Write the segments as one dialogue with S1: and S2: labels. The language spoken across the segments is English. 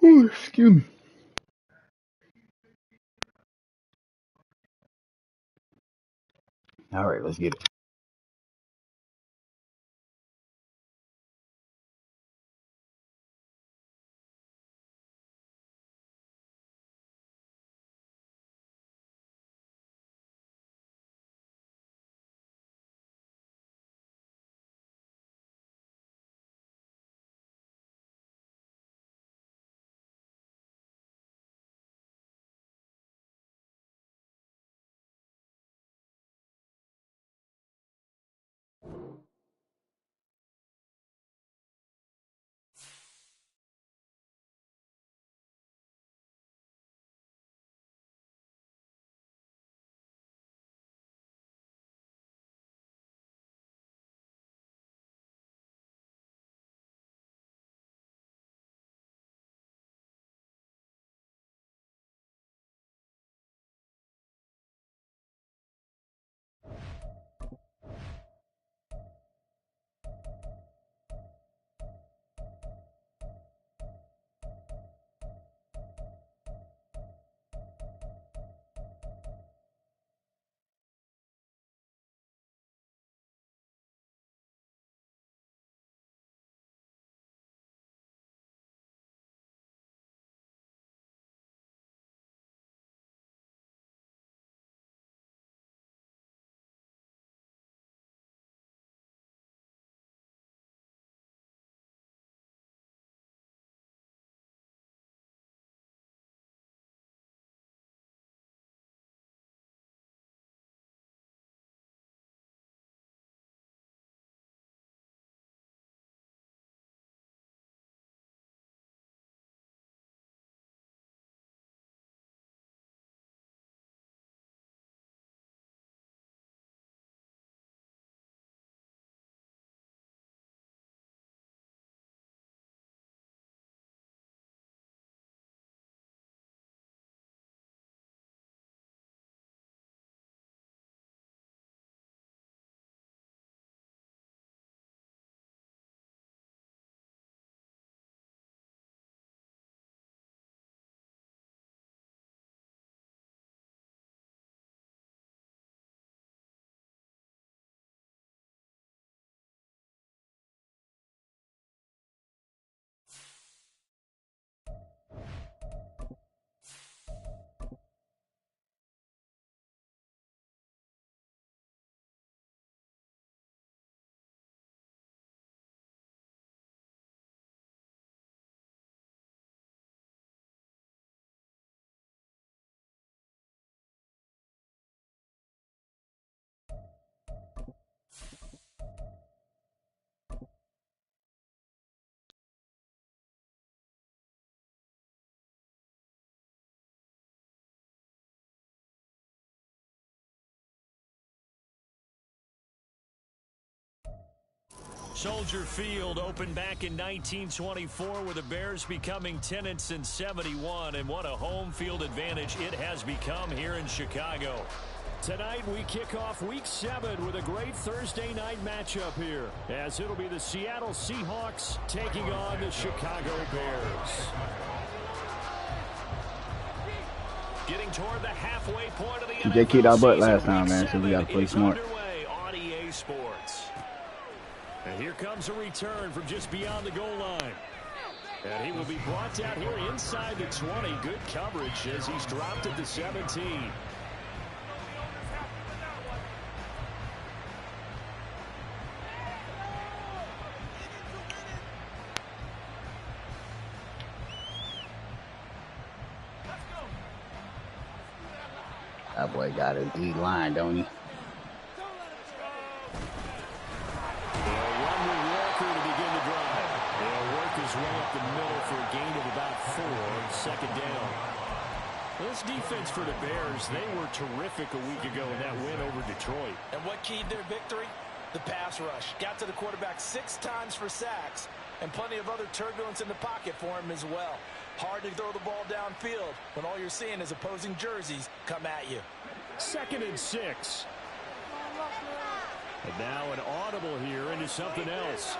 S1: Ooh, excuse me. All right, let's get it.
S2: Soldier Field opened back in 1924 with the Bears becoming tenants in 71, and what a home field advantage it has become here in Chicago. Tonight we kick off Week 7 with a great Thursday night matchup here, as it'll be the Seattle Seahawks taking on the Chicago Bears. Getting toward the halfway point of the NFL
S1: They kicked our butt
S2: season,
S1: last time, man, so we got to play smart.
S2: On EA Sports. And here comes a return from just beyond the goal line. And he will be brought down here inside the 20. Good coverage as he's dropped at the 17.
S1: That boy got a D line, don't he?
S2: Way up the middle for a gain of about 4, second down. This defense for the Bears, they were terrific a week ago in that win over Detroit.
S3: And what keyed their victory? The pass rush. Got to the quarterback 6 times for sacks, and plenty of other turbulence in the pocket for him as well. Hard to throw the ball downfield when all you're seeing is opposing jerseys come at you.
S2: 2nd and 6. And now an audible here into something else.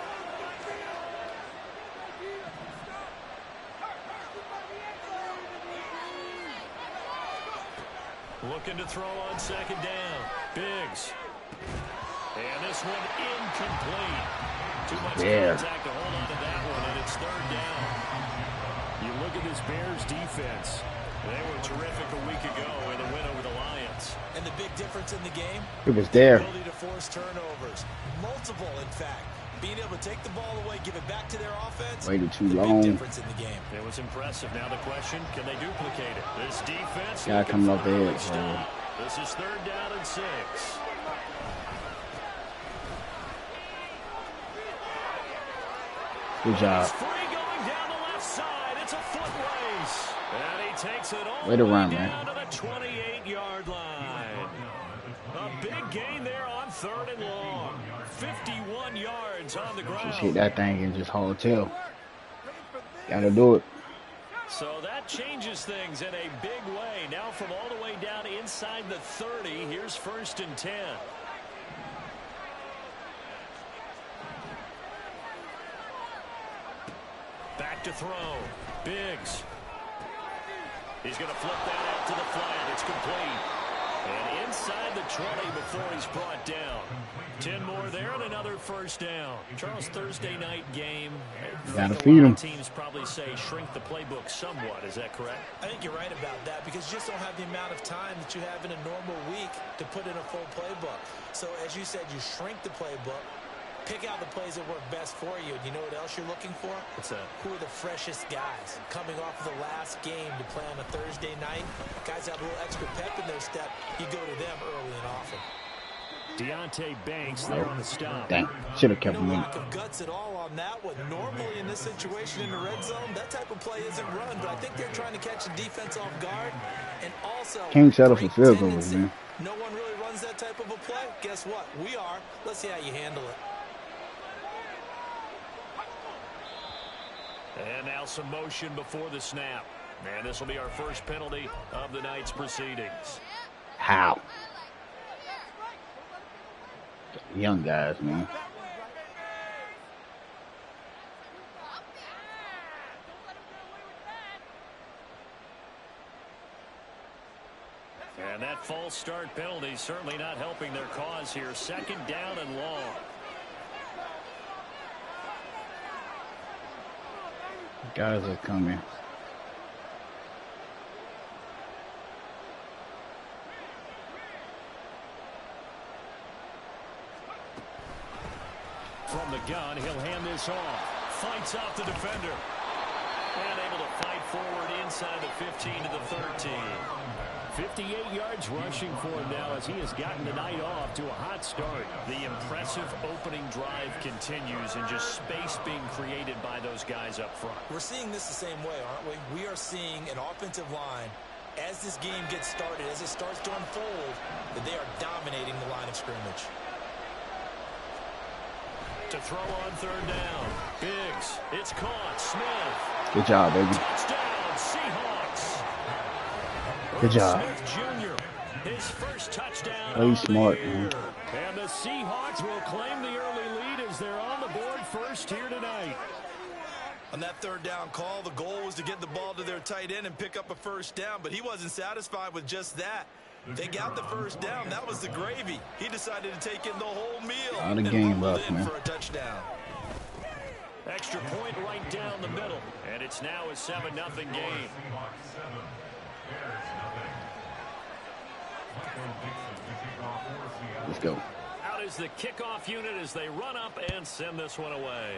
S2: Looking to throw on second down. Biggs. And this one incomplete. Too much contact to hold on to that one, and it's third down. You look at this Bears defense. They were terrific a week ago in the win over the Lions.
S3: And the big difference in the game?
S1: It was there.
S3: The ability to force turnovers. Multiple, in fact. Being able to take the ball away, give it back to their offense.
S1: Waited too
S3: the
S1: long.
S3: Big difference in the game.
S2: It was impressive. Now the question, can they duplicate it? This defense.
S1: Guy coming up ahead.
S2: This is third down and 6.
S1: Good job.
S2: Free going down the left side. It's a foot race. And he takes it all
S1: Way to
S2: the way
S1: run,
S2: down
S1: man.
S2: to the 28-yard line. A big gain there on third and long. 51 yards on the ground.
S1: Just hit that thing and just hold tail. Gotta do it.
S2: So that changes things in a big way. Now from all the way down inside the 30, here's 1st and 10. Back to throw. Biggs. He's going to flip that out to the flat. It's complete. And inside the 20 before he's brought down. 10 more there and another first down. Charles, Thursday night game.
S1: Gotta feed him.
S2: Teams probably say shrink the playbook somewhat. Is that correct?
S3: I think you're right about that because you just don't have the amount of time that you have in a normal week to put in a full playbook. So as you said, you shrink the playbook. Pick out the plays that work best for you. And you know what else you're looking for?
S2: What's that?
S3: Who are the freshest guys coming off of the last game to play on a Thursday night? Guys have a little extra pep in their step. You go to them early and often.
S2: Deontay Banks there on the stop.
S1: Dang. Should have kept him
S3: No
S1: in.
S3: lack of guts at all on that one. Normally in this situation in the red zone, that type of play isn't run, but I think they're trying to catch the defense off guard. And also,
S1: Can't settle for
S3: great
S1: field goals,
S3: tendency.
S1: man.
S3: No one really runs that type of a play. Guess what? We are. Let's see how you handle it.
S2: And now some motion before the snap. And this will be our first penalty of the night's proceedings.
S1: How? Young guys, man.
S2: And that false start penalty certainly not helping their cause here. 2nd down and long.
S1: Guys are coming.
S2: From the gun, he'll hand this off. Fights off the defender. And able to fight forward inside the 15 to the 13. 58 yards rushing for him now as he has gotten the night off to a hot start. The impressive opening drive continues and just space being created by those guys up front.
S3: We're seeing this the same way, aren't we? We are seeing an offensive line, as this game gets started, as it starts to unfold, that they are dominating the line of scrimmage.
S2: To throw on third down. Biggs. It's caught. Smith.
S1: Good job, baby.
S2: Touchdown, Seahawks.
S1: Good job.
S2: Smith Jr. His first touchdown.
S1: Oh, he's smart, man.
S2: And the Seahawks will claim the early lead as they're on the board first here tonight.
S3: On that third down call, the goal was to get the ball to their tight end and pick up a first down, but he wasn't satisfied with just that. They got the first down. That was the gravy. He decided to take in the whole meal.
S1: Lot of game left, man.
S3: For a touchdown.
S2: Extra point right down the middle. And it's now a 7-0 game.
S1: Let's go.
S2: Out is the kickoff unit as they run up and send this one away.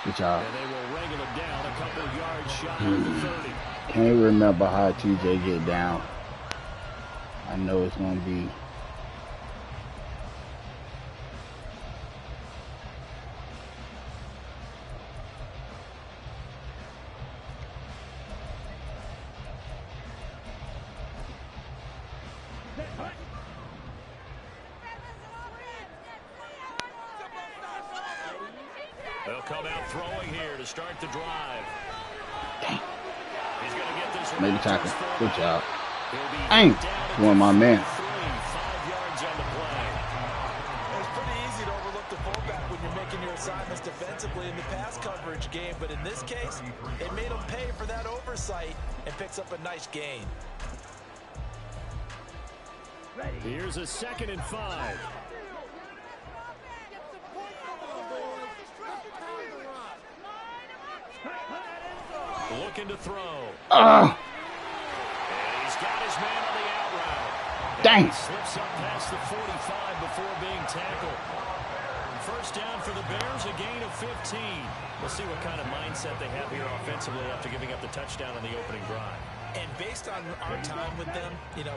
S1: Good job.
S2: And they will wrangle it down a couple of yards shy of the 30.
S1: Can't remember how TJ get down. I know it's gonna be.
S2: They'll come out throwing here to start the drive.
S1: Dang.
S2: He's going to get this.
S1: Maybe tackle. Good job. Dang. One of my man.
S2: 5 yards on the play.
S3: It's pretty easy to overlook the fullback when you're making your assignments defensively in the pass coverage game, but in this case, they made him pay for that oversight and picks up a nice gain.
S2: Here's a 2nd and 5. Looking to throw. And he's got his man on the out route.
S1: Dang.
S2: Slips up past the 45 before being tackled. First down for the Bears, a gain of 15. We'll see what kind of mindset they have here offensively after giving up the touchdown on the opening drive.
S3: And based on our time with them,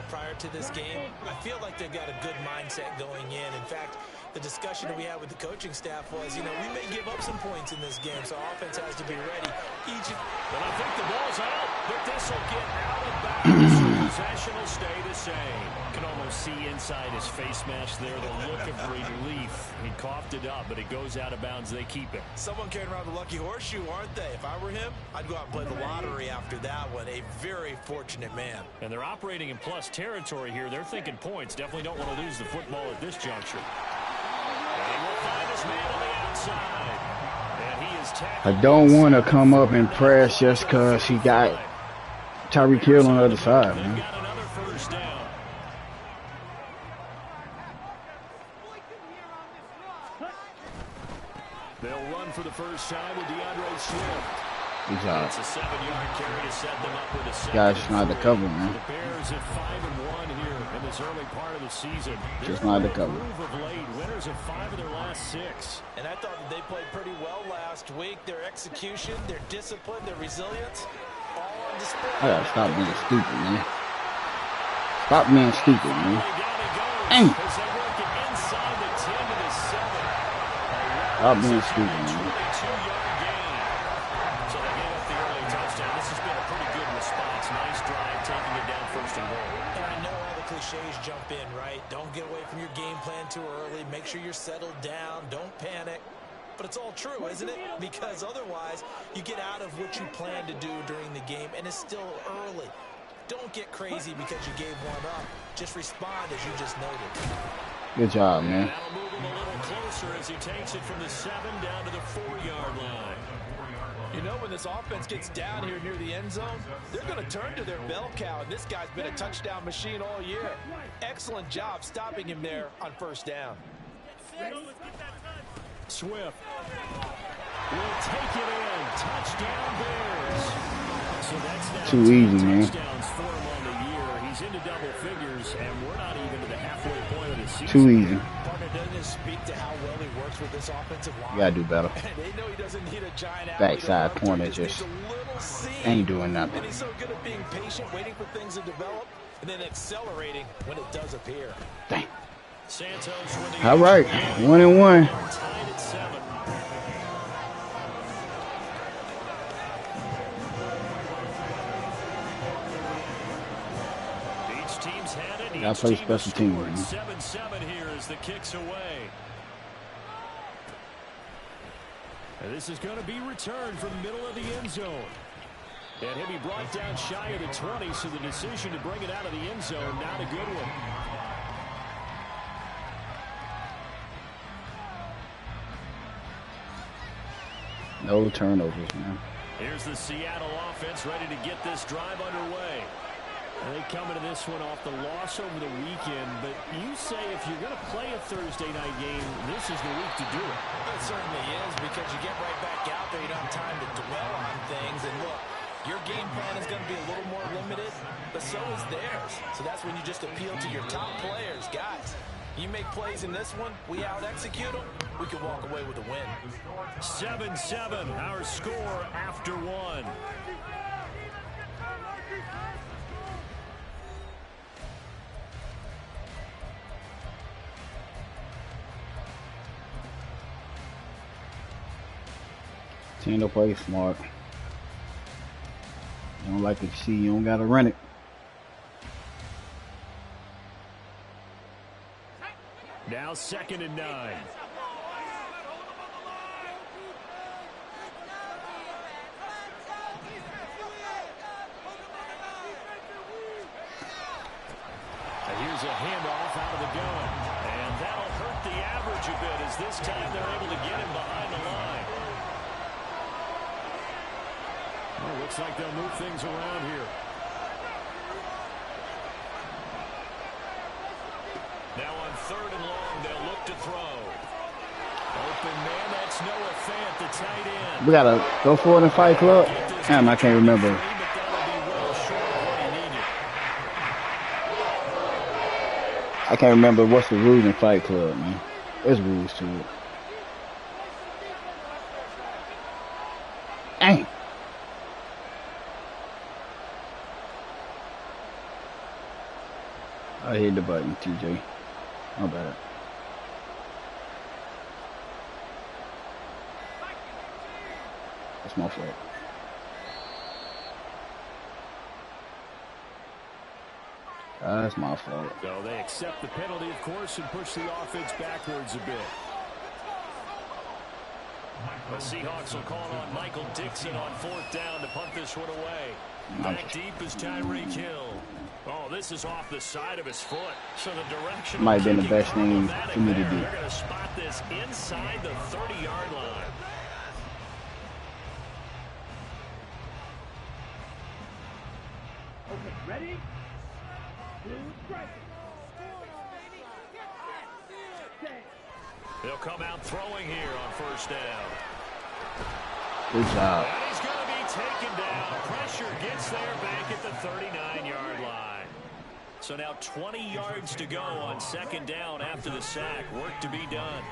S3: prior to this game, I feel like they've got a good mindset going in. In fact, the discussion that we had with the coaching staff was, we may give up some points in this game, so offense has to be ready.
S2: But I think the ball's out, but this will get out of bounds. Possession will stay the same. Can almost see inside his face mask there, the look of relief. He coughed it up, but it goes out of bounds. They keep it.
S3: Someone carrying around the lucky horseshoe, aren't they? If I were him, I'd go out and play the lottery after that one. A very fortunate man.
S2: And they're operating in plus territory here. They're thinking points. Definitely don't want to lose the football at this juncture. And he will find his man on the outside. And he is tackled.
S1: I don't want to come up and press just because he got Tyreek Hill on the other side, man.
S2: Got another first down. They'll run for the first time with DeAndre Swift.
S1: Good job.
S2: It's a 7-yard carry to set them up with a second.
S1: Guys, just not the cover, man.
S2: The Bears at 5-1 here in this early part of the season.
S1: Just not the cover.
S2: Of late, winners of 5 of their last 6.
S3: And I thought that they played pretty well last week. Their execution, their discipline, their resilience, all on display.
S1: I gotta stop being stupid, man. Stop being stupid, man. Dang. Stop being stupid, man.
S3: Cliches jump in, right? Don't get away from your game plan too early. Make sure you're settled down. Don't panic. But it's all true, isn't it? Because otherwise, you get out of what you plan to do during the game, and it's still early. Don't get crazy because you gave one up. Just respond as you just noted.
S1: Good job, man.
S2: That'll move him a little closer as he takes it from the 7 down to the 4-yard line.
S3: When this offense gets down here near the end zone, they're going to turn to their bell cow, and this guy's been a touchdown machine all year. Excellent job stopping him there on first down.
S2: Swift will take it in. Touchdown Bears. So that's now
S1: too easy, man.
S2: Touchdowns for him on the year. He's into double figures, and we're not even to the halfway point of the season.
S1: Too easy.
S3: Partner doesn't speak to how well he works with this offensive line.
S1: You gotta do better.
S3: They know he doesn't need a giant
S1: backside corner just ain't doing nothing.
S3: And he's so good at being patient, waiting for things to develop, and then accelerating when it does appear.
S1: Dang.
S2: Santos
S1: all right, 1-1.
S2: Tied at 7. Each team's had it.
S1: Gotta play special teams, man.
S2: 7-7 here as the kicks away. And this is going to be returned from the middle of the end zone. And he'll be brought down shy of the 20, so the decision to bring it out of the end zone, not a good one.
S1: No turnovers, man.
S2: Here's the Seattle offense ready to get this drive underway. And they come into this one off the loss over the weekend, but you say if you're going to play a Thursday night game, this is the week to do it.
S3: It certainly is, because you get right back out there. You don't have time to dwell on things. And look, your game plan is going to be a little more limited, but so is theirs. So that's when you just appeal to your top players. Guys, you make plays in this one, we out-execute them, we can walk away with a win.
S2: 7-7, our score after 1.
S1: Team to play smart. You don't like to see, you don't gotta run it.
S2: Now 2nd and 9. Here's a handoff out of the gun. And that'll hurt the average coverage a bit, as this time they're able to get him behind the line. Well, looks like they'll move things around here. Now on 3rd and long, they'll look to throw. Open man, that's Noah Fant, the tight end.
S1: We gotta go for it in Fight Club. Damn, I can't remember. I can't remember what's the rules in Fight Club, man. There's rules to it. Dang. I hit the button, TJ. How about it? That's my fault. That's my fault.
S2: So they accept the penalty, of course, and push the offense backwards a bit. The Seahawks will call on Michael Dixon on 4th down to punt this one away. Back deep is Tyreek Hill. Oh, this is off the side of his foot. So the direction
S1: might have been the best thing for me to do.
S2: They're going to spot this inside the 30-yard line.
S4: Okay, ready?
S2: They'll come out throwing here on 1st down.
S1: Good job.
S2: And he's going to be taken down. Pressure gets there back at the 39-yard line. So now 20 yards to go on 2nd down after the sack. Work to be done.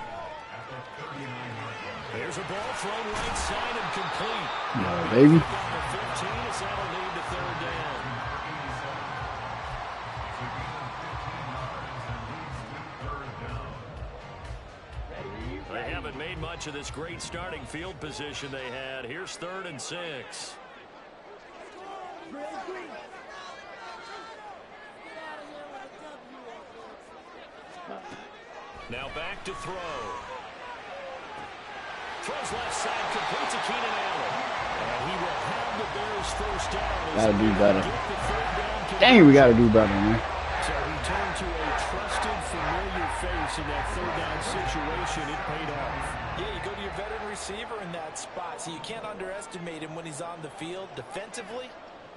S2: There's a ball thrown right side and complete.
S1: No, baby.
S2: 15 is that'll lead to 3rd down. They haven't made much of this great starting field position they had. Here's 3rd and 6. Now back to throw. Throws left side, complete to Keenan Allen. And he will have the Bears 1st down.
S1: Gotta do better. Dang, we gotta do better, man.
S2: So he turned to a trusted, familiar face in that 3rd down situation. It paid off.
S3: Yeah, you go to your veteran receiver in that spot, so you can't underestimate him when he's on the field. Defensively,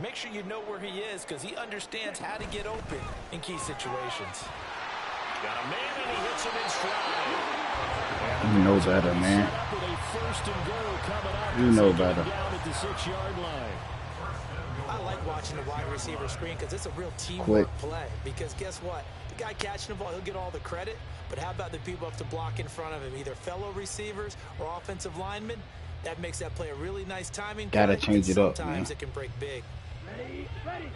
S3: make sure you know where he is, because he understands how to get open in key situations.
S2: Got a man, and he hits him in stride.
S1: You know better, man. You know better.
S3: Down at the 6-yard line. I like watching the wide receiver screen because it's a real teamwork play. Because guess what? The guy catching the ball, he'll get all the credit. But how about the people have to block in front of him, either fellow receivers or offensive linemen? That makes that play a really nice timing.
S1: Gotta change it up, man.
S3: Sometimes it can break big.
S4: Ready, ready.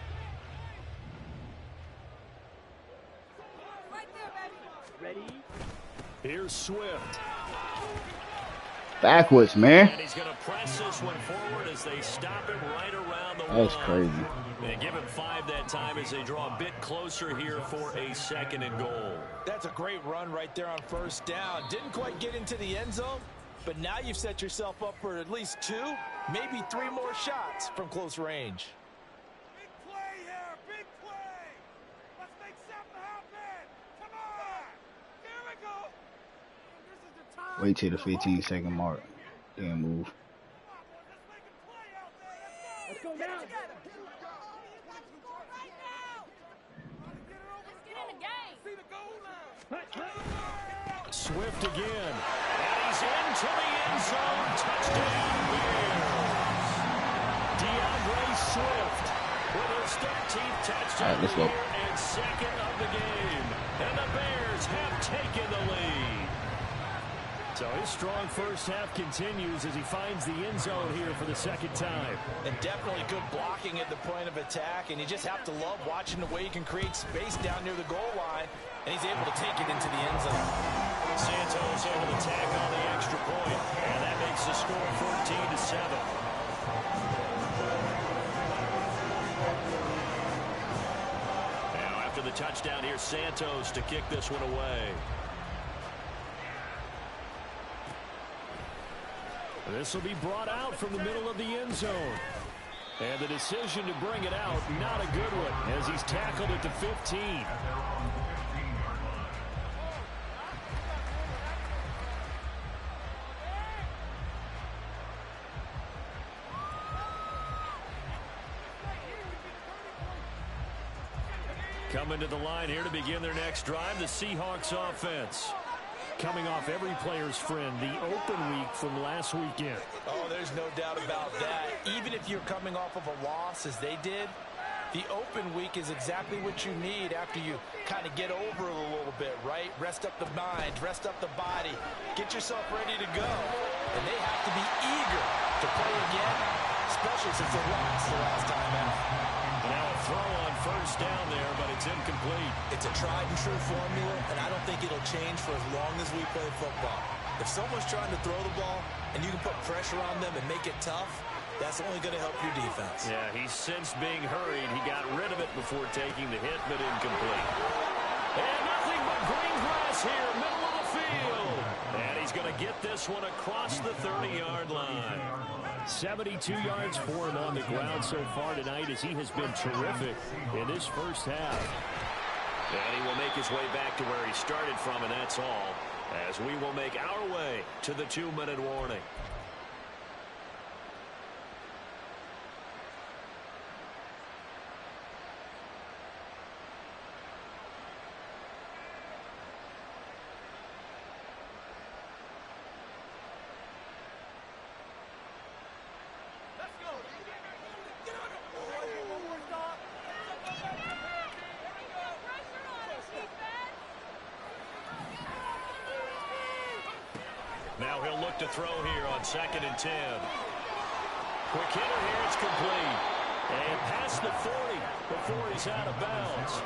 S4: Ready.
S2: Here's Swift.
S1: Backwards, man.
S2: And he's going to press this one forward as they stop him right around the
S1: That's
S2: line.
S1: crazy.
S2: They give him 5 that time as they draw a bit closer here for a 2nd and goal.
S3: That's a great run right there on 1st down. Didn't quite get into the end zone, but now you've set yourself up for at least 2, maybe 3 more shots from close range.
S4: Big play here, big play. Let's make something happen. Come on. Here we go. This is the time.
S1: Wait till the 15-second mark. Then move.
S4: Let's make a play out there. Let's go now.
S2: Swift again. And he's into the end zone. Touchdown, Bears. DeAndre Swift with his 13th touchdown
S1: All right, let's go.
S2: and 2nd of the game. And the Bears have taken the lead. So his strong first half continues as he finds the end zone here for the 2nd time.
S3: And definitely good blocking at the point of attack, and you just have to love watching the way he can create space down near the goal line, and he's able to take it into the end zone.
S2: Santos able to tack on the extra point, and that makes the score 14-7. Now after the touchdown, here's Santos to kick this one away. This will be brought out from the middle of the end zone. And the decision to bring it out, not a good one, as he's tackled at the 15. Coming to the line here to begin their next drive, the Seahawks offense. Coming off every player's friend, the open week from last weekend.
S3: Oh, there's no doubt about that. Even if you're coming off of a loss as they did, the open week is exactly what you need after you kind of get over it a little bit, right? Rest up the mind, rest up the body, get yourself ready to go. And they have to be eager to play again, especially since they lost the last time out.
S2: Now a throw on first down there, but it's incomplete.
S3: It's a tried and true formula, and I don't think it'll change for as long as we play football. If someone's trying to throw the ball and you can put pressure on them and make it tough, that's only going to help your defense.
S2: Yeah, he's since being hurried. He got rid of it before taking the hit, but incomplete. And nothing but green grass here, middle of the field. And he's going to get this one across the 30-yard line. 72 yards for him on the ground so far tonight as he has been terrific in this first half. And he will make his way back to where he started from, and that's all, as we will make our way to the 2-minute warning. Now he'll look to throw here on 2nd and 10. Quick hitter here, it's complete. And past the 40 before he's out of bounds.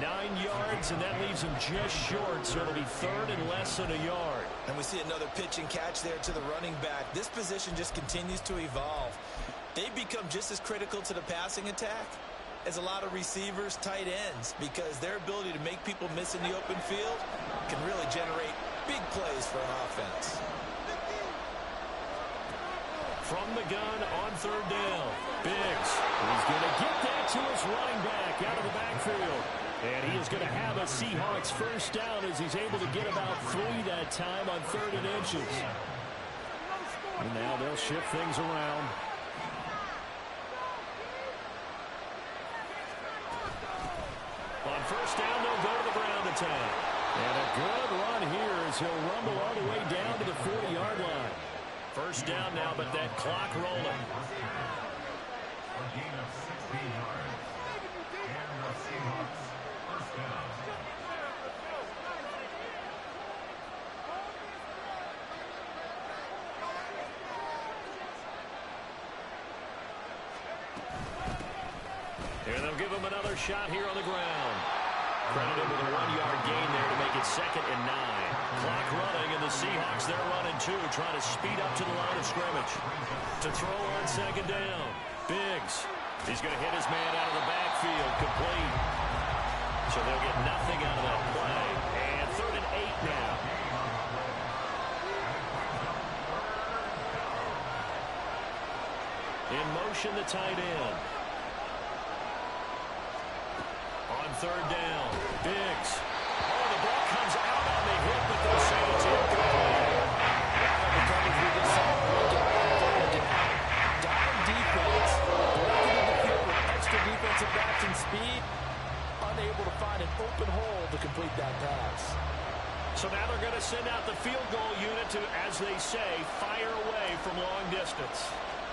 S2: 9 yards, and that leaves him just short, so it'll be 3rd and less than a yard.
S3: And we see another pitch and catch there to the running back. This position just continues to evolve. They become just as critical to the passing attack as a lot of receivers, tight ends, because their ability to make people miss in the open field can really generate big plays for an offense.
S2: From the gun on 3rd down, Biggs. He's going to get that to his running back out of the backfield. And he is going to have a Seahawks first down as he's able to get about 3 that time on 3rd and inches. And now they'll shift things around. On first down, they'll go to the ground attack. And a good run here as he'll rumble all the way down to the 40-yard line. First down now, but that clock rolling. A gain of 16 yards. And the Seahawks first down. And they'll give him another shot here on the ground. Credited with a 1-yard gain there to make it 2nd and 9. Clock running, and the Seahawks, they're running 2, trying to speed up to the line of scrimmage. To throw on 2nd down, Biggs. He's going to hit his man out of the backfield, complete. So they'll get nothing out of that play. And 3rd and 8 now. In motion, the tight end. On 3rd down, Biggs. Oh, the ball comes out on the hit, but they'll say it's incomplete. Coming through this down defense, breaking in the field with extra defensive backs and speed, unable to find an open hole to complete that pass. So now they're going to send out the field goal unit to, as they say, fire away from long distance.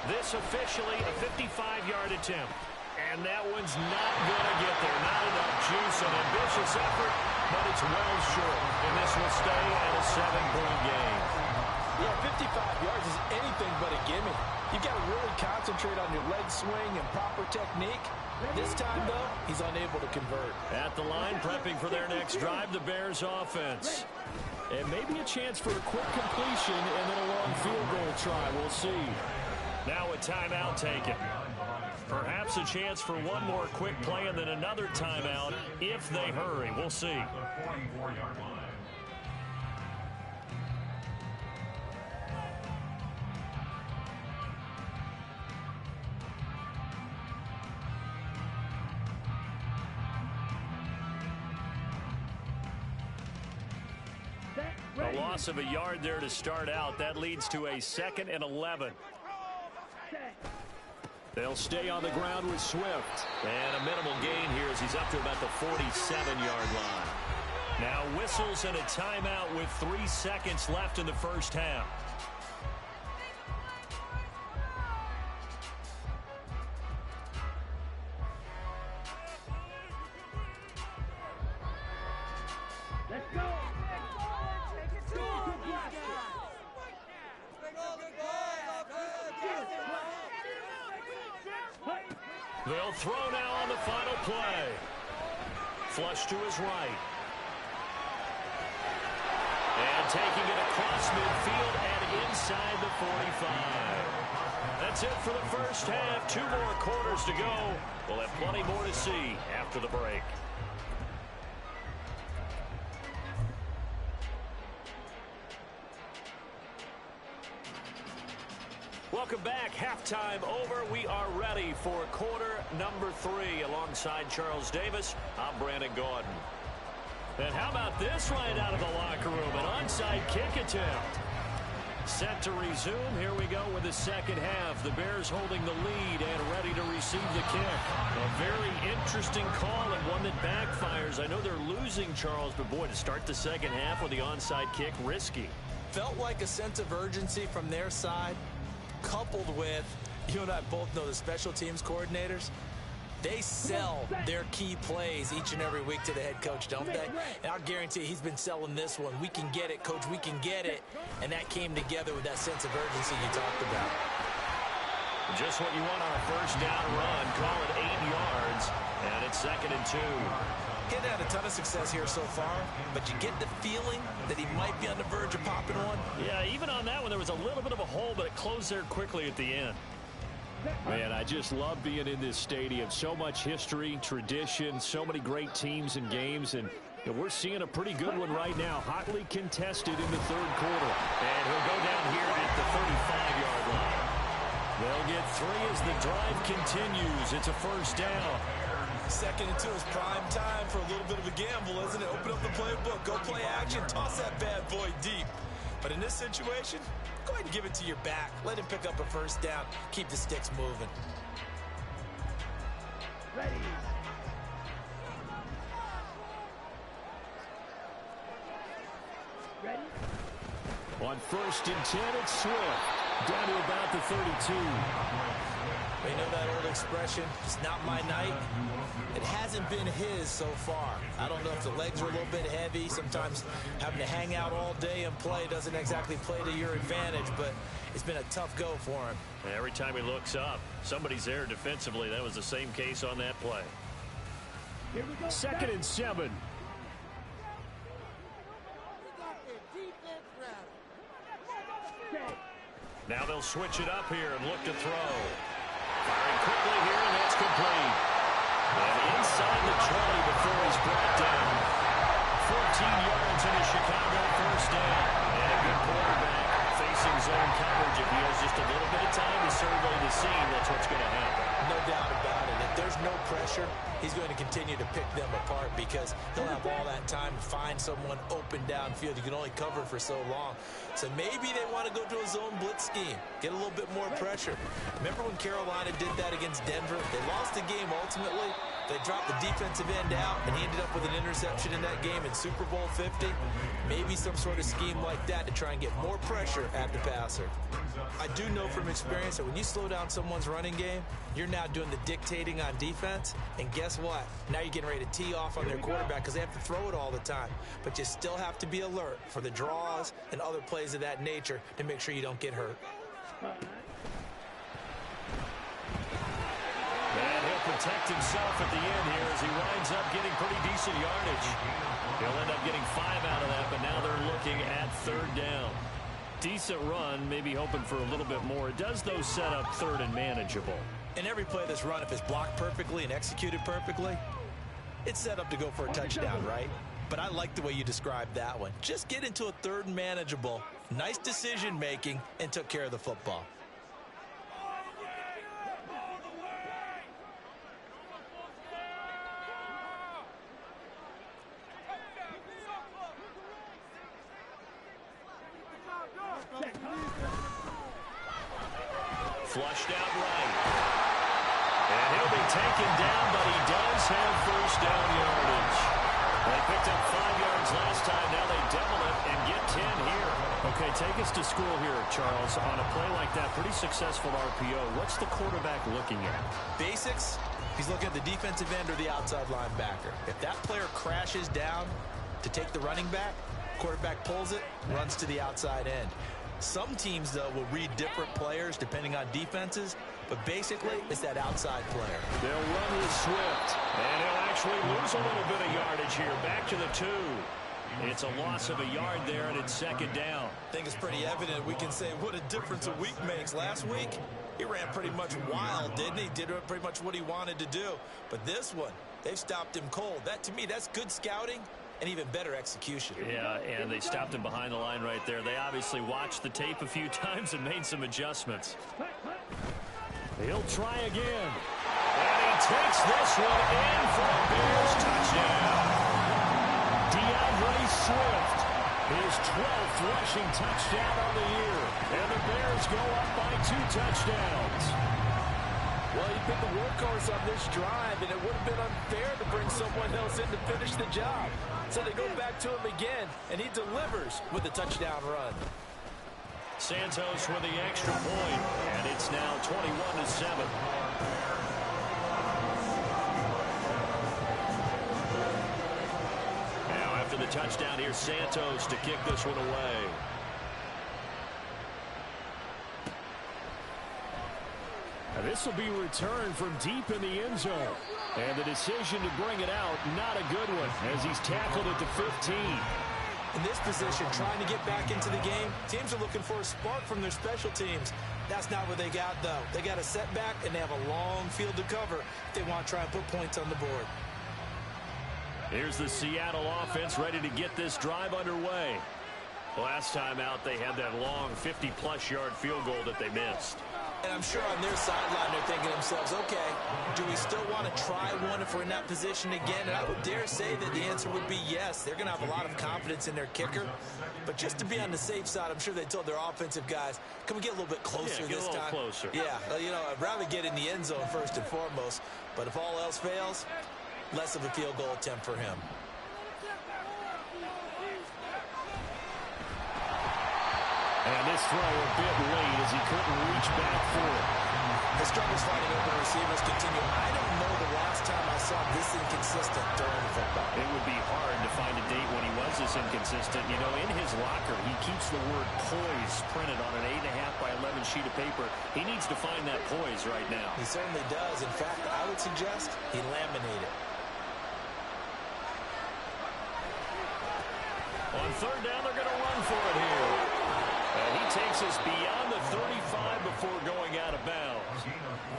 S2: This officially a 55-yard attempt. And that one's not going to get there. Not enough juice. An ambitious effort, but it's well short. And this will stay at a 7-point game.
S3: Yeah, 55 yards is anything but a gimme. You've got to really concentrate on your leg swing and proper technique. This time, though, he's unable to convert.
S2: At the line, prepping for their next drive, the Bears offense. And maybe a chance for a quick completion and then a long field goal try. We'll see. Now a timeout taken. Perhaps a chance for one more quick play and then another timeout if they hurry. We'll see. A loss of a yard there to start out. That leads to a 2nd and 11. They'll stay on the ground with Swift. And a minimal gain here as he's up to about the 47-yard line. Now whistles and a timeout with 3 seconds left in the first half.
S4: Let's go.
S2: They'll throw now on the final play. Flush to his right. And taking it across midfield and inside the 45. That's it for the first half. 2 more quarters to go. We'll have plenty more to see after the break. Welcome back. Halftime over. We are ready for quarter number 3. Alongside Charles Davis, I'm Brandon Gordon. And how about this right out of the locker room? An onside kick attempt. Set to resume. Here we go with the second half. The Bears holding the lead and ready to receive the kick. A very interesting call and one that backfires. I know they're losing, Charles, but boy, to start the second half with the onside kick, risky.
S3: Felt like a sense of urgency from their side, coupled with, you and I both know the special teams coordinators, they sell their key plays each and every week to the head coach, don't they? And I'll guarantee he's been selling this one. We can get it, coach, we can get it. And that came together with that sense of urgency you talked about.
S2: Just what you want on a first down run. Call it 8 yards, and it's 2nd and 2.
S3: He hasn't had a ton of success here so far, but you get the feeling that he might be on the verge of popping one.
S2: Yeah, even on that one, there was a little bit of a hole, but it closed there quickly at the end. Man, I just love being in this stadium. So much history, tradition, so many great teams and games, and we're seeing a pretty good one right now. Hotly contested in the 3rd quarter. And he'll go down here at the 35-yard line. They'll get 3 as the drive continues. It's a first down.
S3: 2nd and 2 is prime time for a little bit of a gamble, isn't it? Open up the playbook, go play action, toss that bad boy deep. But in this situation, go ahead and give it to your back. Let him pick up a first down. Keep the sticks moving.
S4: Ready. Ready.
S2: On 1st and 10, it's Swift. Down to about the 32.
S3: You know that old expression, it's not my night. It hasn't been his so far. I don't know if the legs are a little bit heavy. Sometimes having to hang out all day and play doesn't exactly play to your advantage, but it's been a tough go for him.
S2: Every time he looks up, somebody's there defensively. That was the same case on that play. 2nd and 7. Now they'll switch it up here and look to throw. Firing quickly here, and that's complete. And inside the 20 before he's brought down. 14 yards in a Chicago first down. And a good quarterback facing zone coverage. If he has just a little bit of time to survey the scene, that's what's going to happen.
S3: No doubt about it. If there's no pressure, he's going to continue to pick them apart because he'll have all that time to find someone open downfield. You can only cover for so long. So maybe they want to go to a zone blitz scheme, get a little bit more pressure. Remember when Carolina did that against Denver? They lost the game ultimately. They dropped the defensive end out, and he ended up with an interception in that game in Super Bowl 50. Maybe some sort of scheme like that to try and get more pressure at the passer. I do know from experience that when you slow down someone's running game, you're now doing the dictating on defense, and guess what? Now you're getting ready to tee off on their quarterback because they have to throw it all the time. But you still have to be alert for the draws and other plays of that nature to make sure you don't get hurt.
S2: And he'll protect himself at the end here as he winds up getting pretty decent yardage. He'll end up getting 5 out of that, but now they're looking at 3rd down. Decent run, maybe hoping for a little bit more. It does, though, set up 3rd and manageable.
S3: In every play that's run, if it's blocked perfectly and executed perfectly, it's set up to go for a touchdown, right? But I like the way you described that one. Just get into a 3rd and manageable, nice decision-making, and took care of the football.
S2: Flushed out right. And he'll be taken down, but he does have first down yardage. They picked up 5 yards last time. Now they double it and get 10 here. Okay, take us to school here, Charles. On a play like that, pretty successful RPO. What's the quarterback looking at?
S3: Basics. He's looking at the defensive end or the outside linebacker. If that player crashes down to take the running back, quarterback pulls it, runs to the outside end. Some teams, though, will read different players depending on defenses, but basically it's that outside player.
S2: They'll run with Swift, and he'll actually lose a little bit of yardage here. Back to the 2. It's a loss of a yard there, and it's second down.
S3: I think it's pretty evident. We can say what a difference a week makes. Last week, he ran pretty much wild, didn't he? Did pretty much what he wanted to do. But this one, they've stopped him cold. That, to me, that's good scouting and even better execution.
S2: Yeah, and they stopped him behind the line right there. They obviously watched the tape a few times and made some adjustments. He'll try again. And he takes this one in for a Bears touchdown. DeAndre Swift, his 12th rushing touchdown on the year. And the Bears go up by 2 touchdowns.
S3: Well, he picked the workhorse on this drive, and it would have been unfair to bring someone else in to finish the job. So they go back to him again, and he delivers with a touchdown run.
S2: Santos with the extra point, and it's now 21-7. Now after the touchdown, here's Santos to kick this one away. This will be returned from deep in the end zone. And the decision to bring it out, not a good one, as he's tackled at the 15.
S3: In this position, trying to get back into the game, teams are looking for a spark from their special teams. That's not what they got, though. They got a setback, and they have a long field to cover if they want to try and put points on the board.
S2: Here's the Seattle offense ready to get this drive underway. Last time out, they had that long 50-plus yard field goal that they missed.
S3: And I'm sure on their sideline they're thinking to themselves, okay, do we still want to try one if we're in that position again? And I would dare say that the answer would be yes. They're going to have a lot of confidence in their kicker. But just to be on the safe side, I'm sure they told their offensive guys, can we get a little bit closer this time?
S2: Get a little closer.
S3: Yeah, you know, I'd rather get in the end zone first and foremost. But if all else fails, less of a field goal attempt for him.
S2: And this throw a bit late as he couldn't reach back for it.
S3: The struggles finding open receivers continue. I don't know the last time I saw this inconsistent during the football.
S2: It would be hard to find a date when he was this inconsistent. You know, in his locker, he keeps the word poise printed on an 8.5 by 11 sheet of paper. He needs to find that poise right now.
S3: He certainly does. In fact, I would suggest he laminate it.
S2: On third down, they're going to run for it here. And he takes us beyond the 35 before going out of bounds.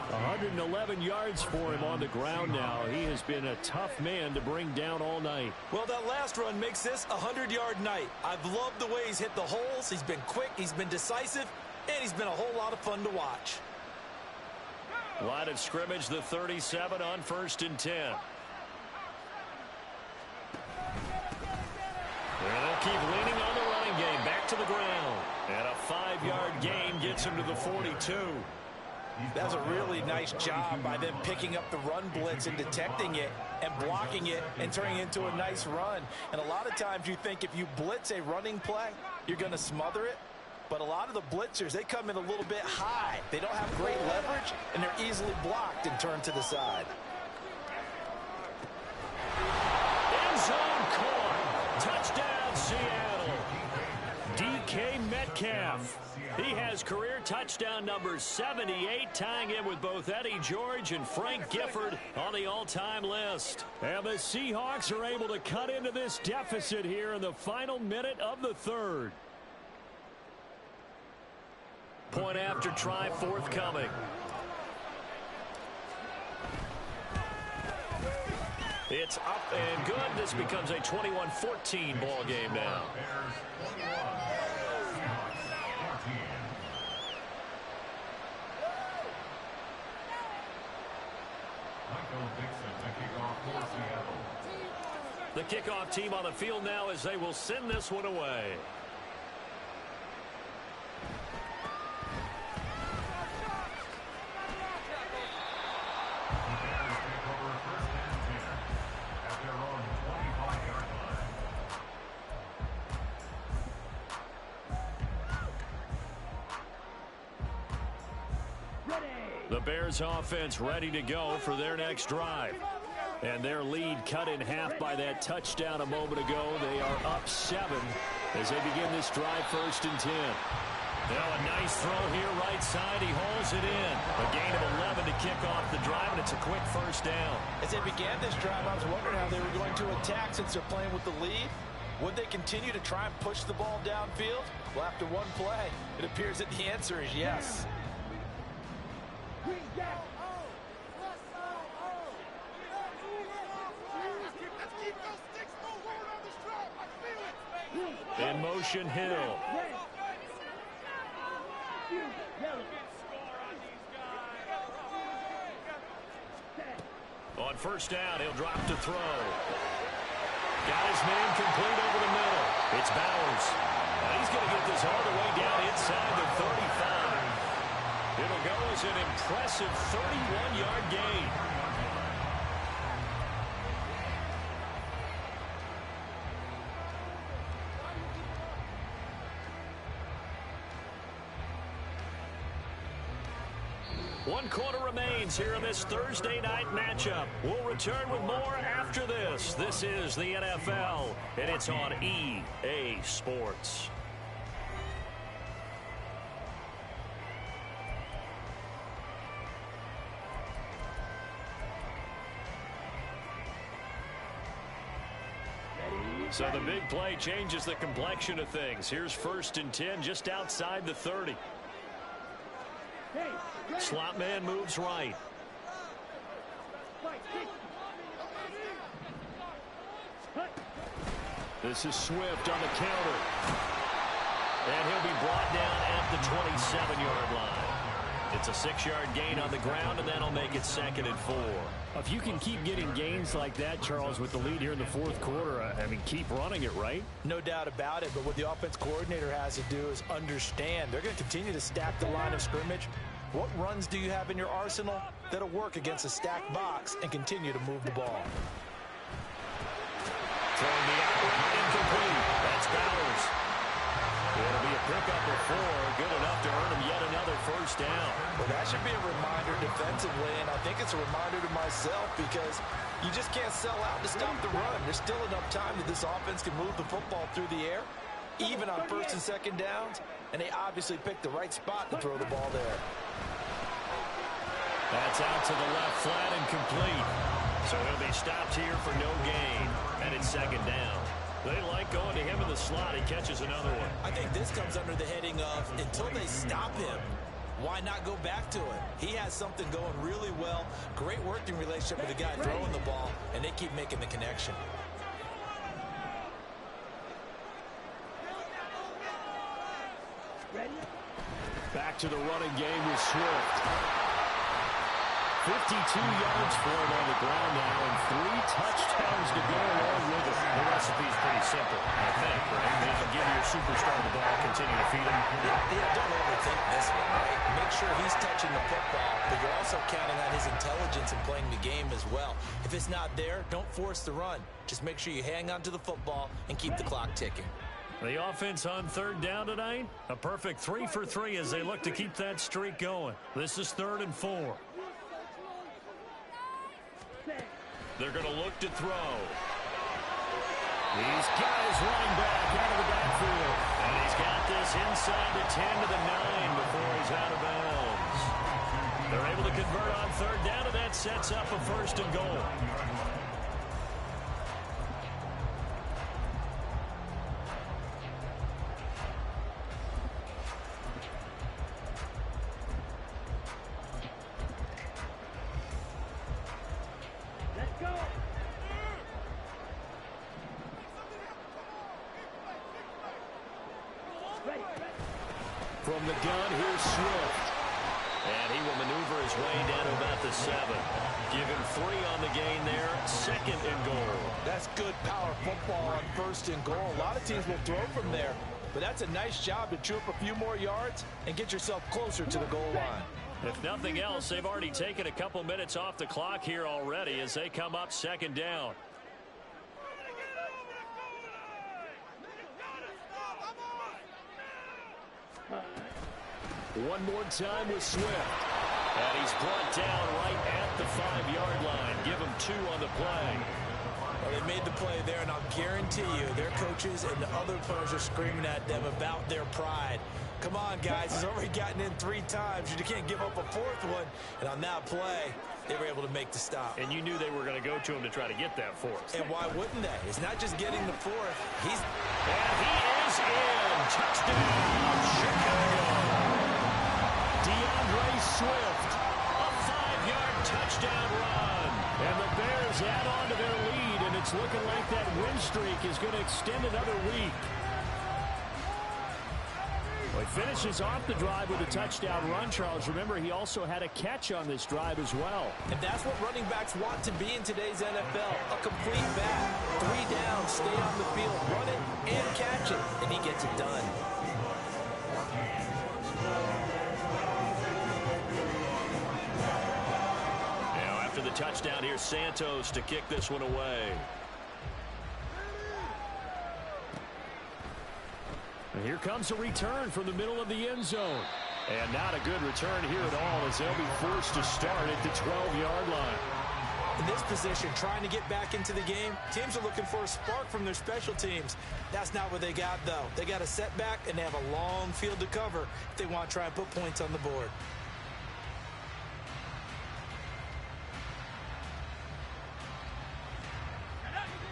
S2: 111 yards for him on the ground now. He has been a tough man to bring down all night.
S3: Well, that last run makes this a 100-yard night. I've loved the way he's hit the holes. He's been quick, he's been decisive, and he's been a whole lot of fun to watch.
S2: Line of scrimmage, the 37 on 1st and 10. And they'll keep leaning on the running game. Back to the ground. And a 5-yard gain gets him to the 42.
S3: That's a really nice job by them picking up the run blitz and detecting it and blocking it and turning it into a nice run. And a lot of times you think if you blitz a running play, you're going to smother it. But a lot of the blitzers, they come in a little bit high. They don't have great leverage, and they're easily blocked and turned to the side.
S2: End zone caught. Touchdown, Seattle. DK Metcalf. He has career touchdown number 78, tying it with both Eddie George and Frank Gifford on the all-time list. And the Seahawks are able to cut into this deficit here in the final minute of the third. Point after try forthcoming. It's up and good. This becomes a 21-14 ball game now. The kickoff team on the field now as they will send this one away. The Bears offense ready to go for their next drive. And their lead cut in half by that touchdown a moment ago. They are up 7 as they begin this drive, 1st and 10. Now a nice throw here, right side. He holds it in. A gain of 11 to kick off the drive, and it's a quick 1st down.
S3: As they began this drive, I was wondering how they were going to attack since they're playing with the lead. Would they continue to try and push the ball downfield? Well, after one play, it appears that the answer is yes.
S2: In motion, Hill. On 1st down, he'll drop to throw. Got his man complete over the middle. It's Bowers. And he's going to get this all the way down inside the 35. It'll go as an impressive 31-yard gain. One quarter remains here in this Thursday night matchup. We'll return with more after this. This is the NFL, and it's on EA Sports. So the big play changes the complexion of things. Here's 1st and 10 just outside the 30. Slot man moves right. This is Swift on the counter. And he'll be brought down at the 27-yard line. It's a 6-yard gain on the ground, and that'll make it 2nd and 4.
S5: If you can keep getting gains like that, Charles, with the lead here in the 4th quarter, I mean, keep running it, right?
S3: No doubt about it, but what the offense coordinator has to do is understand they're going to continue to stack the line of scrimmage. What runs do you have in your arsenal that'll work against a stacked box and continue to move the ball?
S2: Throwing the out route, incomplete. That's Bowers. It'll be a pickup of 4, good enough to earn him yet another 1st down.
S3: Well, that should be a reminder defensively, and I think it's a reminder to myself because you just can't sell out to stop the run. There's still enough time that this offense can move the football through the air, even on 1st and 2nd downs, and they obviously picked the right spot to throw the ball there.
S2: That's out to the left flat and complete. So he'll be stopped here for no gain, and it's 2nd down. They like going to him in the slot. He catches another one.
S3: I think this comes under the heading of until they stop him, why not go back to it? He has something going really well. Great working relationship with the guy throwing the ball, and they keep making the connection.
S2: Back to the running game with Swift. 52 yards for him on the ground now and 3 touchdowns to go along with it.
S5: The recipe's pretty simple, I think, right? Give your superstar the ball, continue to feed him.
S3: Yeah, don't overthink this one, right? Make sure he's touching the football, but you're also counting on his intelligence in playing the game as well. If it's not there, don't force the run. Just make sure you hang on to the football and keep the clock ticking.
S2: The offense on 3rd down tonight, a perfect 3 for 3 as they look to keep that streak going. This is 3rd and 4. They're going to look to throw. He's got his running back out of the backfield. And he's got this inside the 10 to the 9 before he's out of bounds. They're able to convert on 3rd down, and that sets up a 1st and goal. From the gun, here's Swift. And he will maneuver his way down to about the 7. Give him 3 on the gain there. 2nd and goal.
S3: That's good power football on 1st and goal. A lot of teams will throw from there, but that's a nice job to chew up a few more yards and get yourself closer to the goal line.
S2: If nothing else, they've already taken a couple minutes off the clock here already as they come up 2nd down. One more time with Swift. And he's brought down right at the 5-yard line. Give him 2 on the play.
S3: Well, they made the play there, and I'll guarantee you their coaches and the other players are screaming at them about their pride. Come on, guys. He's already gotten in 3 times. You can't give up a 4th one. And on that play, they were able to make the stop.
S2: And you knew they were going to go to him to try to get that 4th.
S3: And why wouldn't they? It's not just getting the 4th.
S2: And he is in. Touchdown, Chicago. DeAndre Swift, a 5-yard touchdown run. And the Bears add on to their lead, and it's looking like that win streak is going to extend another week. Well, he finishes off the drive with a touchdown run, Charles. Remember, he also had a catch on this drive as well.
S3: And that's what running backs want to be in today's NFL, a complete back. 3 down, stay on the field, run it and catch it, and he gets it done.
S2: Now, after the touchdown, here's Santos to kick this one away. And here comes a return from the middle of the end zone. And not a good return here at all, as they'll be forced to start at the 12-yard line.
S3: In this position, trying to get back into the game, teams are looking for a spark from their special teams. That's not what they got, though. They got a setback, and they have a long field to cover if they want to try and put points on the board.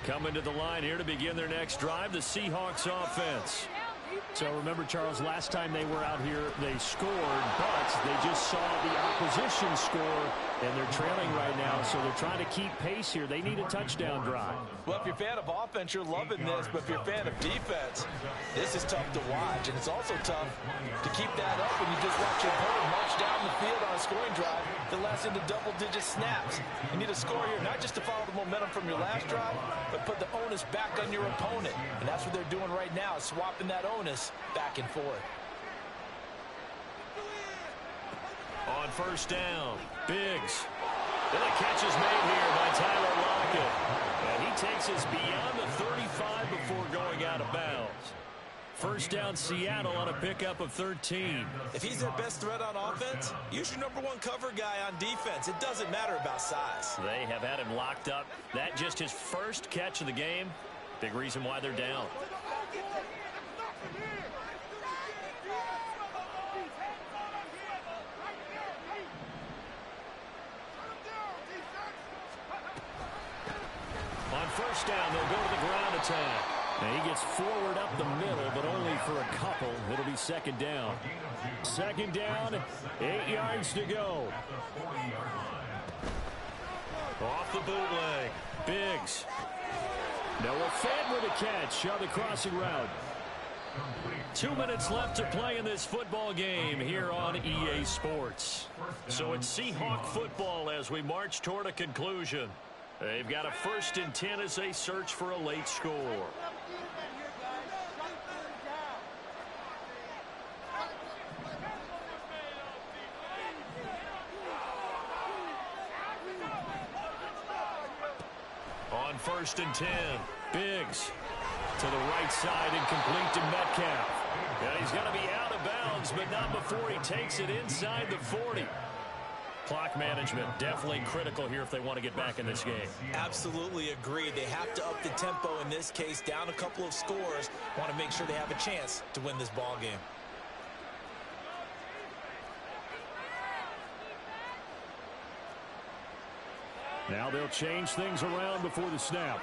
S2: Coming to the line here to begin their next drive, the Seahawks offense.
S5: So remember, Charles, last time they were out here, they scored, but they just saw the opposition score, and they're trailing right now, so they're trying to keep pace here. They need a touchdown drive.
S3: Well, if you're a fan of offense, you're loving this, but if you're a fan of defense, this is tough to watch, and it's also tough to keep that up when you just watch your opponent march down the field on a scoring drive that lasts into double-digit snaps. You need a score here, not just to follow the momentum from your last drive, but put the onus back on your opponent, and that's what they're doing right now, swapping that onus back and forth.
S2: On first down, Biggs. And the catch is made here by Tyler Lockett. And he takes us beyond the 35 before going out of bounds. First down, Seattle on a pickup of 13.
S3: If he's their best threat on offense, use your #1 cover guy on defense. It doesn't matter about size.
S2: They have had him locked up. That just his first catch of the game. Big reason why they're down. On first down, they'll go to the ground attack. And he gets forward up the middle, but only for a couple. It'll be second down. Second down, 8 yards to go. Off the bootleg, Biggs. Noah Fant with a catch on the crossing route. 2 minutes left to play in this football game here on EA Sports. So it's Seahawk football as we march toward a conclusion. They've got a 1st and 10 as they search for a late score. On 1st and 10, Biggs to the right side and complete to Metcalf. And he's going to be out of bounds, but not before he takes it inside the 40. Clock management definitely critical here if they want to get back in this game.
S3: Absolutely agree. They have to up the tempo in this case, down a couple of scores. Want to make sure they have a chance to win this ball game.
S5: Now they'll change things around before the snap.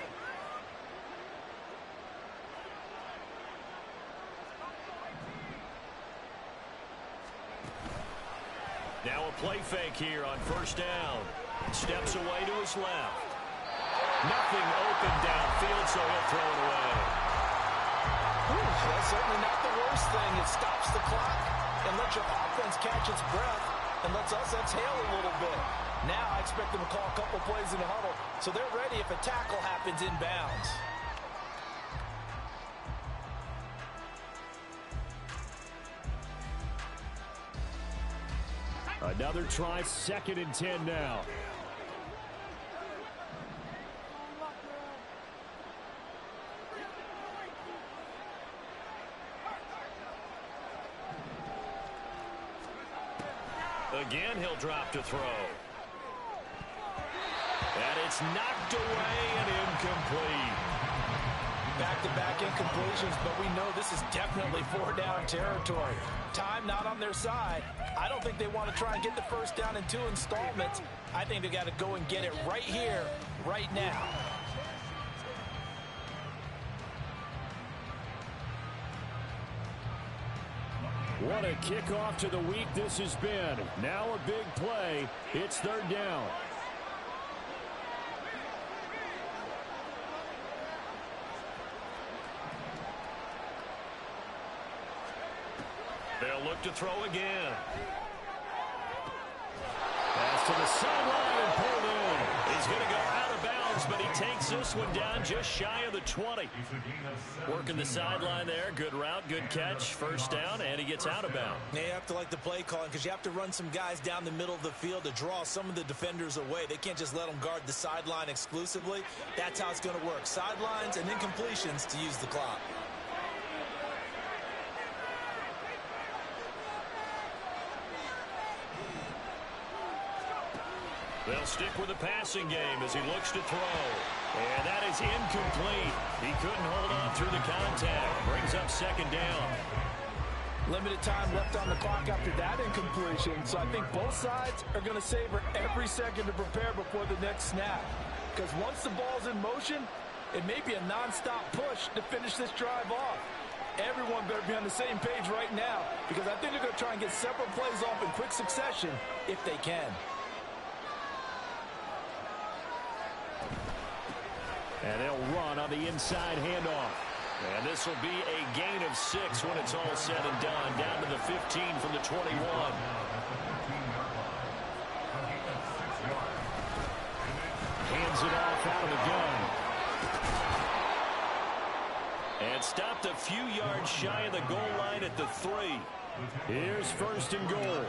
S2: Now a play fake here on first down. Steps away to his left. Nothing open downfield, so he'll throw it away.
S3: That's certainly not the worst thing. It stops the clock and lets your offense catch its breath and lets us exhale a little bit. Now I expect them to call a couple plays in the huddle, so they're ready if a tackle happens inbounds.
S5: Another try, 2nd and 10 now.
S2: Again, he'll drop to throw. And it's knocked away and incomplete.
S3: Back-to-back incompletions, but we know this is definitely 4-down territory. Time not on their side. I don't think they want to try and get the first down in 2 installments. I think they got to go and get it right here, right now.
S5: What a kickoff to the week this has been. Now a big play. It's 3rd down.
S2: They'll look to throw again.
S5: Pass to the sideline and pulled in.
S2: He's going to go out of bounds, but he takes this one down just shy of the 20. Working the sideline there. Good route, good catch. First down, and he gets out of bounds.
S3: You have to like the play calling because you have to run some guys down the middle of the field to draw some of the defenders away. They can't just let them guard the sideline exclusively. That's how it's going to work. Sidelines and incompletions to use the clock.
S2: They'll stick with the passing game as he looks to throw. And that is incomplete. He couldn't hold on through the contact. Brings up 2nd down.
S3: Limited time left on the clock after that incompletion. So I think both sides are going to savor every second to prepare before the next snap. Because once the ball's in motion, it may be a nonstop push to finish this drive off. Everyone better be on the same page right now because I think they're going to try and get several plays off in quick succession if they can.
S5: And they'll run on the inside handoff.
S2: And this will be a gain of 6 when it's all said and done. Down to the 15 from the 21.
S5: Hands it off out of the gun.
S2: And stopped a few yards shy of the goal line at the 3.
S5: Here's 1st and goal.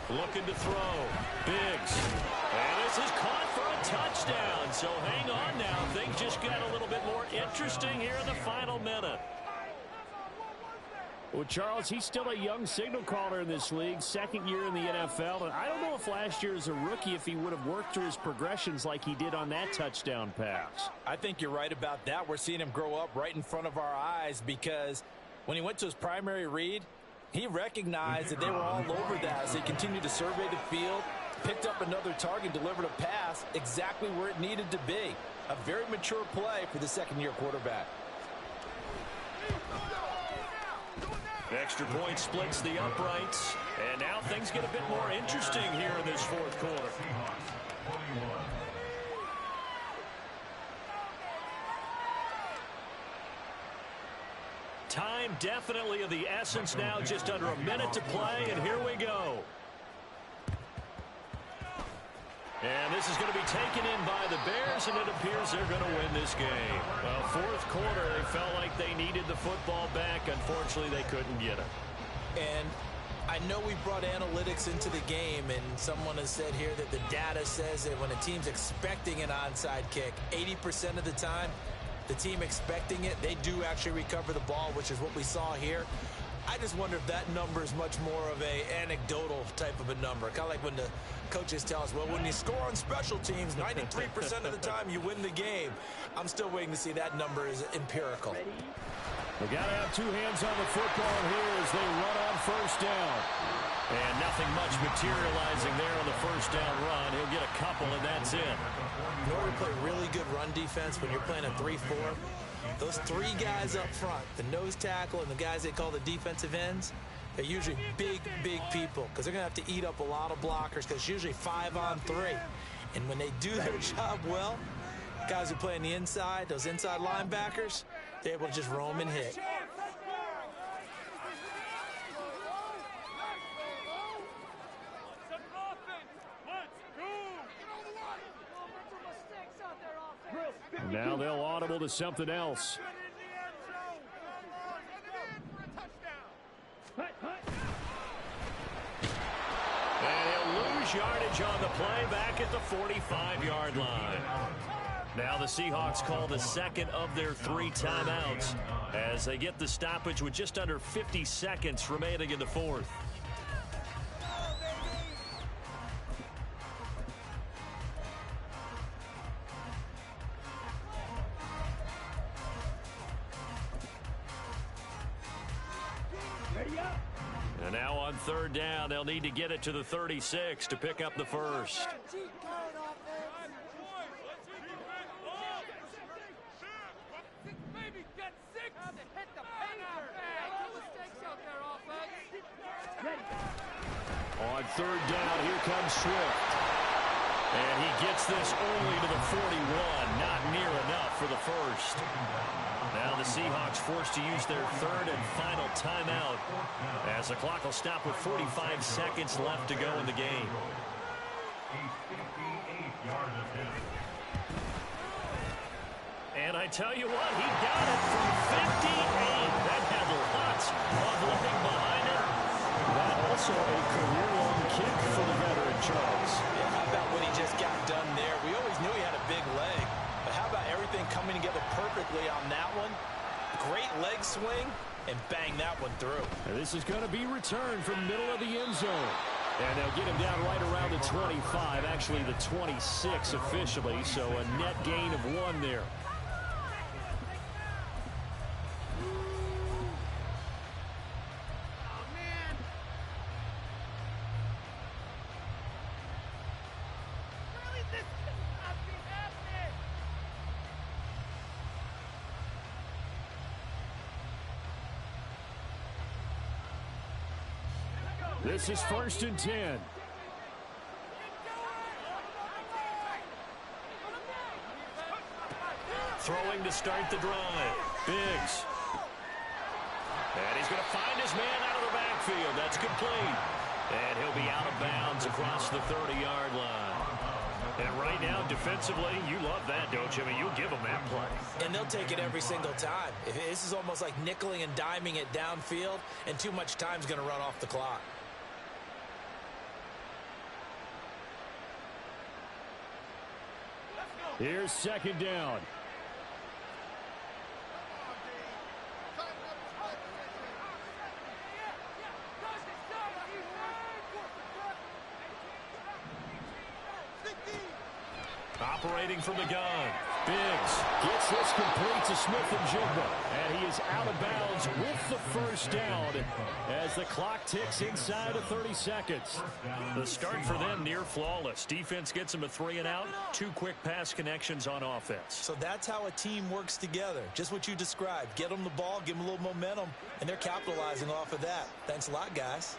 S2: Looking to throw. Biggs. And this is caught for a touchdown. So hang on now. Things just got a little bit more interesting here in the final minute.
S5: Well, Charles, he's still a young signal caller in this league, 2nd year in the NFL. And I don't know if last year as a rookie, if he would have worked through his progressions like he did on that touchdown pass.
S3: I think you're right about that. We're seeing him grow up right in front of our eyes because when he went to his primary read, he recognized that they were all over that as they continued to survey the field, picked up another target, delivered a pass exactly where it needed to be. A very mature play for the 2nd-year quarterback.
S2: Extra point splits the uprights. And now things get a bit more interesting here in this 4th quarter. Time definitely of the essence now, just under a minute to play, and here we go. And this is going to be taken in by the Bears, and it appears they're going to win this game. Well, 4th quarter, they felt like they needed the football back. Unfortunately, they couldn't get it.
S3: And I know we brought analytics into the game, and someone has said here that the data says that when a team's expecting an onside kick, 80% of the time, the team expecting it, they do actually recover the ball, which is what we saw here. I just wonder if that number is much more of a anecdotal type of a number. Kind of like when the coaches tell us, well, when you score on special teams, 93% of the time you win the game. I'm still waiting to see that number is empirical.
S5: We got to have 2 hands on the football here as they run on 1st down.
S2: And nothing much materializing there on the 1st down run. He'll get a couple, and that's it.
S3: You know, we play really good run defense when you're playing a 3-4. Those 3 guys up front, the nose tackle and the guys they call the defensive ends, they're usually big, big people because they're going to have to eat up a lot of blockers because it's usually 5-on-3. And when they do their job well, guys who play on the inside, those inside linebackers, they're able to just roam and hit.
S5: Now they'll audible to something else.
S2: And he'll lose yardage on the play back at the 45-yard line. Now the Seahawks call the second of their 3 timeouts as they get the stoppage with just under 50 seconds remaining in the fourth. And now on third down, they'll need to get it to the 36 to pick up the first. On third down, here comes Swift. And he gets this only to the 41, not near enough for the first. Now the Seahawks forced to use their third and final timeout as the clock will stop with 45 seconds left to go in the game. And I tell you what, he got it from 58. That had lots of leg behind it.
S5: That also a career-long kick for the veteran, Charles.
S3: Yeah, how about what he just got done there? We always knew he had a big leg. But how about everything coming together perfectly on that one? Great leg swing, and bang that one through.
S5: And this is going to be returned from middle of the end zone. And they'll get him down right around the 25, actually the 26 officially, so a net gain of 1 there. This is 1st and 10.
S2: Throwing to start the drive. Biggs. And he's going to find his man out of the backfield. That's complete. And he'll be out of bounds across the 30-yard line. And right now, defensively, you love that, don't you? I mean, you'll give them that play.
S3: And they'll take it every single time. This is almost like nickeling and diming it downfield, and too much time's going to run off the clock.
S5: Here's 2nd down.
S2: Operating from the gun. Biggs
S5: Gets this complete to Smith-Njigba. And he is out of bounds with the first down as the clock ticks inside of 30 seconds.
S2: The start for them near flawless. Defense gets them a 3 and out. 2 quick pass connections on offense.
S3: So that's how a team works together. Just what you described. Get them the ball, give them a little momentum, and they're capitalizing off of that. Thanks a lot, guys.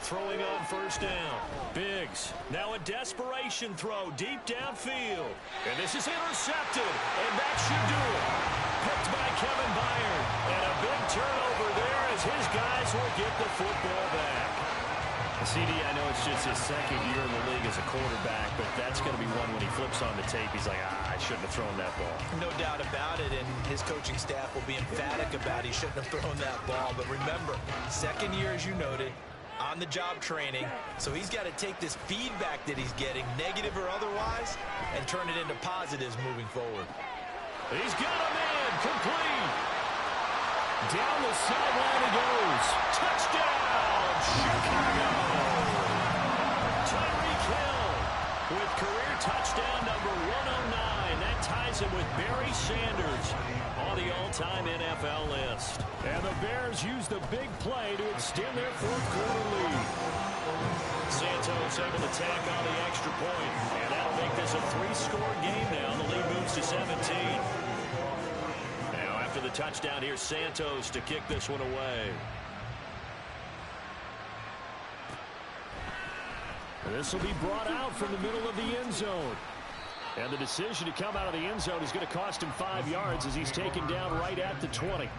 S2: Throwing on first down. Biggs. Now a desperation throw deep downfield. And this is intercepted. And that should do it. Picked by Kevin Byard. And a big turnover there as his guys will get the football back. CD, I know it's just his 2nd year in the league as a quarterback, but that's going to be one when he flips on the tape. He's like, I shouldn't have thrown that ball.
S3: No doubt about it, and his coaching staff will be emphatic about he shouldn't have thrown that ball. But remember, 2nd year, as you noted, on-the-job training, so he's got to take this feedback that he's getting, negative or otherwise, and turn it into positives moving forward.
S2: He's got a man complete.
S5: Down the sideline he goes.
S2: Touchdown, Chicago. Tyreek Hill with career touchdown number 109. That ties him with Barry Sanders on the all-time NFL list.
S5: And the Bears use the big play to extend their 4th quarter lead.
S2: Santos able to tack on the extra point, and that'll make this a 3-score game now. The lead moves to 17. Now after the touchdown, here's Santos to kick this one away.
S5: And this will be brought out from the middle of the end zone. And the decision to come out of the end zone is going to cost him 5 yards as he's taken down right at the 20.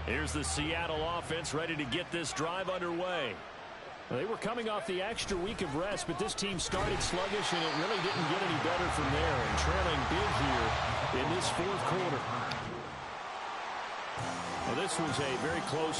S2: Here's the Seattle offense ready to get this drive underway.
S5: Well, they were coming off the extra week of rest, but this team started sluggish, and it really didn't get any better from there, and trailing big here in this fourth quarter. Well, this was a very close